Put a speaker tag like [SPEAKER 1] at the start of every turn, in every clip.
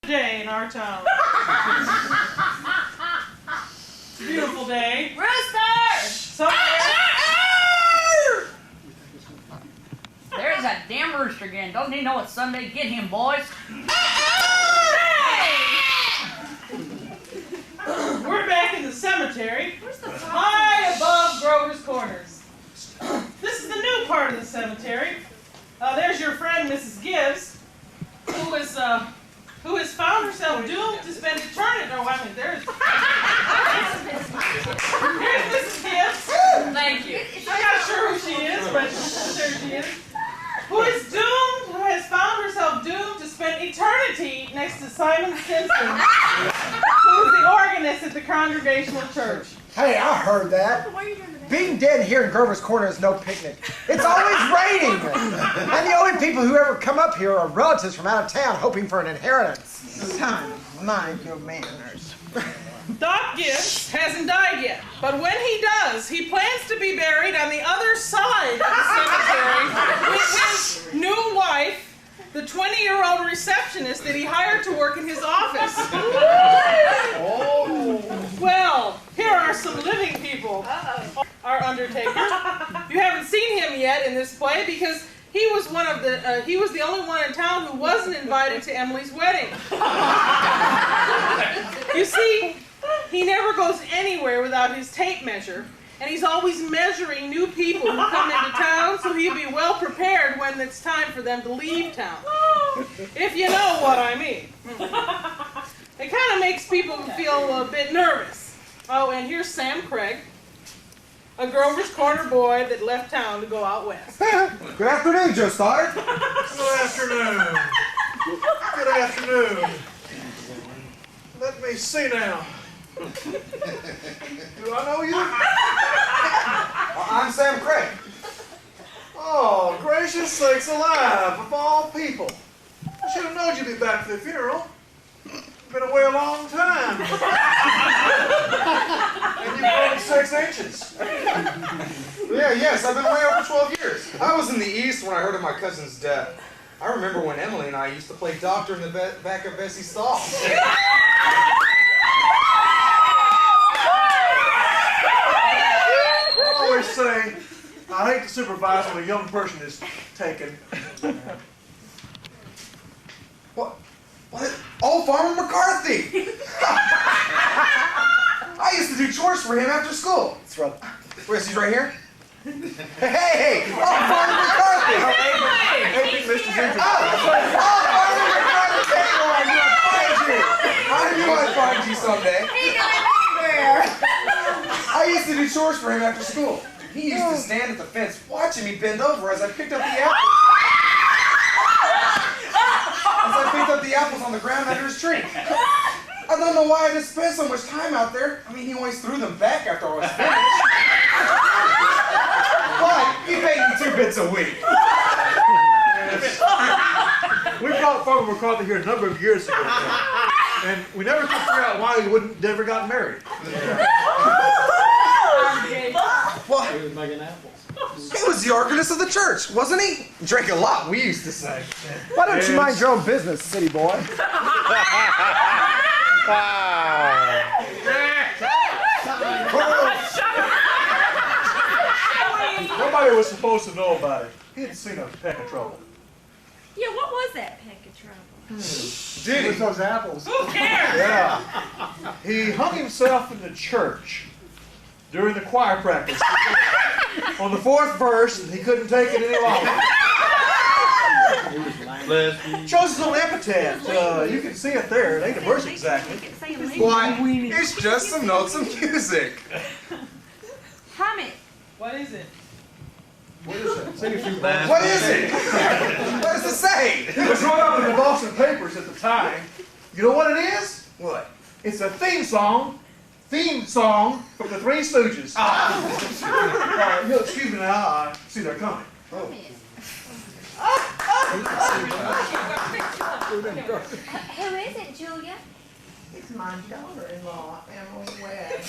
[SPEAKER 1] Day in our town. It's a beautiful day.
[SPEAKER 2] Rooster!
[SPEAKER 3] There's that damn rooster again. Doesn't he know it's Sunday? Get him, boys.
[SPEAKER 1] We're back in the cemetery, high above Grover's Corners. This is the new part of the cemetery. There's your friend, Mrs. Gibbs, who has found herself doomed to spend eternity. Oh, I mean, here's Mrs. Gibbs.
[SPEAKER 3] Thank you.
[SPEAKER 1] I'm not sure who she is, but there she is. Who has found herself doomed to spend eternity next to Simon Simpson, who is the organist at the Congregational Church.
[SPEAKER 4] Hey, I heard that. Being dead here in Grover's Corner is no picnic. It's always raining. And the only people who ever come up here are relatives from out of town hoping for an inheritance.
[SPEAKER 5] Son, mind your manners.
[SPEAKER 1] Doc Gibbs hasn't died yet, but when he does, he plans to be buried on the other side of the cemetery with his new wife, the 20-year-old receptionist that he hired to work in his office. Well, here are some living people. Our undertaker. You haven't seen him yet in this play because he was the only one in town who wasn't invited to Emily's wedding. You see, he never goes anywhere without his tape measure, and he's always measuring new people who come into town so he'll be well prepared when it's time for them to leave town. If you know what I mean. It kind of makes people feel a bit nervous. Oh, and here's Sam Craig, a Grover's Corner boy that left town to go out west.
[SPEAKER 4] Good afternoon, Joe Stoddard.
[SPEAKER 6] Good afternoon. Good afternoon. Let me see now. Do I know you?
[SPEAKER 4] I'm Sam Craig.
[SPEAKER 6] Oh, gracious sakes alive, of all people. I should have known you'd be back for the funeral. You've been away a long time. And you've grown 6 inches.
[SPEAKER 7] Yes, I've been away over 12 years. I was in the East when I heard of my cousin's death. I remember when Emily and I used to play doctor in the back of Bessie's stall.
[SPEAKER 6] I always say, I hate to supervise when a young person is taken.
[SPEAKER 7] What? Oh, Farmer McCarthy! I used to do chores for him after school.
[SPEAKER 4] That's right.
[SPEAKER 7] Where's he right here? Hey! Oh, Farmer McCarthy!
[SPEAKER 6] Hey, Mr. Ginger.
[SPEAKER 7] Oh, Farmer McCarthy! I knew I'd find you someday. I used to do chores for him after school. He used to stand at the fence watching me bend over as I picked up the apples. On the ground under his tree. I don't know why I just spent so much time out there. I mean, he always threw them back after I was finished. But he paid me 2 bits a week.
[SPEAKER 6] We brought Farmer McCarthy here a number of years ago. And we never could figure out why he never got married.
[SPEAKER 7] Well, he was making apples. He was the organist of the church, wasn't he? Drank a lot, we used to say.
[SPEAKER 4] Why don't you mind your own business, city boy?
[SPEAKER 6] Nobody was supposed to know about it. He had seen a peck of trouble.
[SPEAKER 2] Yeah, what was that peck of trouble?
[SPEAKER 6] Did he? With those apples.
[SPEAKER 1] Who cares?
[SPEAKER 6] Yeah. He hung himself in the church during the choir practice. On the 4th verse, he couldn't take it any longer. Chose his own epitaph. You can see it there. It ain't a verse exactly.
[SPEAKER 7] Why, it's just some notes of music.
[SPEAKER 2] Hum it.
[SPEAKER 1] What is it?
[SPEAKER 6] What is that? Sing a few
[SPEAKER 7] What is it? What does it say?
[SPEAKER 6] It was wrote up in the Boston papers at the time. You know what it is?
[SPEAKER 7] What?
[SPEAKER 6] It's a theme song from the Three Stooges. Excuse me now, I see they're coming.
[SPEAKER 2] Who is it, Julia?
[SPEAKER 5] It's my daughter-in-law, Emily Webb.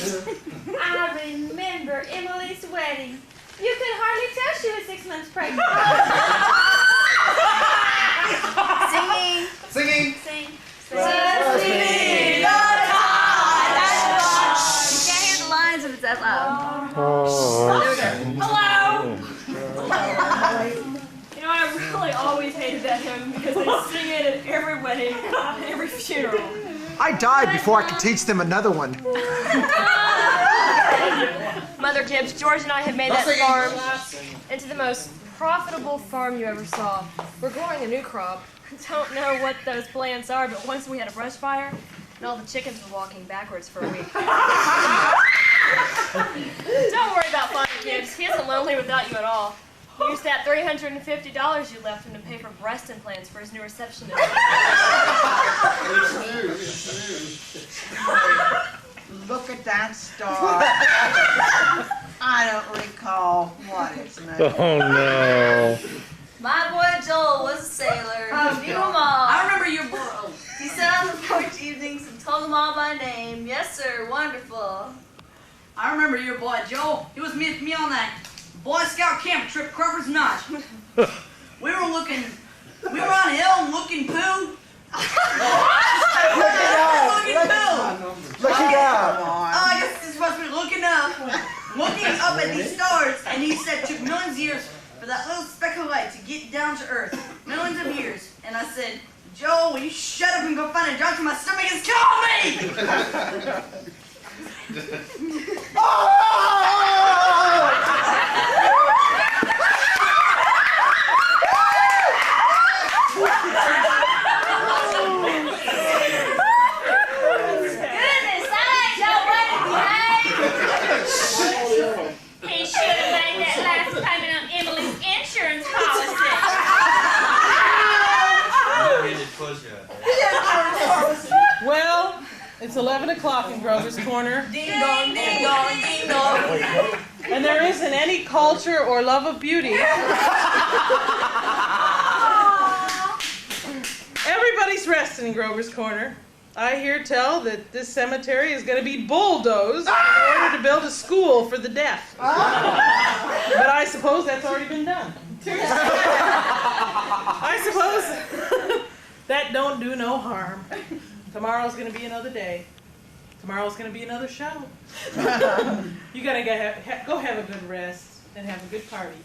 [SPEAKER 2] I remember Emily's wedding. You could hardly tell she was 6 months pregnant. Singing.
[SPEAKER 7] Singing.
[SPEAKER 2] Sing. them because they sing it at every wedding, every funeral.
[SPEAKER 4] I died before I could teach them another one.
[SPEAKER 2] Mother Gibbs, George and I have made that farm into the most profitable farm you ever saw. We're growing a new crop. Don't know what those plants are, but once we had a brush fire, and all the chickens were walking backwards for a week. Don't worry about Father Gibbs. He isn't lonely without you at all. He used that $350 you left him to pay for breast implants for his new receptionist.
[SPEAKER 5] Look at that star. I don't recall what its name.
[SPEAKER 8] Oh no.
[SPEAKER 9] My boy Joel was a sailor. He knew them all. I remember your boy. He sat on the porch evenings and told them all by name. Yes, sir. Wonderful.
[SPEAKER 3] I remember your boy Joe. He was with me on that Boy Scout camp trip, Crawford's Notch. We were on a hill looking poo.
[SPEAKER 4] Look it up.
[SPEAKER 3] Oh, I guess it's supposed to be looking up at these stars, and he said it took millions of years for that little speck of light to get down to Earth. Millions of years. And I said, Joel, will you shut up and go find a doctor? My stomach is killing me!
[SPEAKER 2] Goodness, I ain't no way to behave. He should have made that last payment on Emily's insurance policy.
[SPEAKER 1] Well, it's 11 o'clock in Grover's Corner,
[SPEAKER 3] Ding dong, ding dong, ding dong.
[SPEAKER 1] and there isn't any culture or love of beauty. Everybody's resting in Grover's Corner. I hear tell that this cemetery is going to be bulldozed in order to build a school for the deaf. But I suppose that's already been done. I suppose that don't do no harm. Tomorrow's going to be another day. Tomorrow's going to be another show. You got to go have a good rest and have a good party.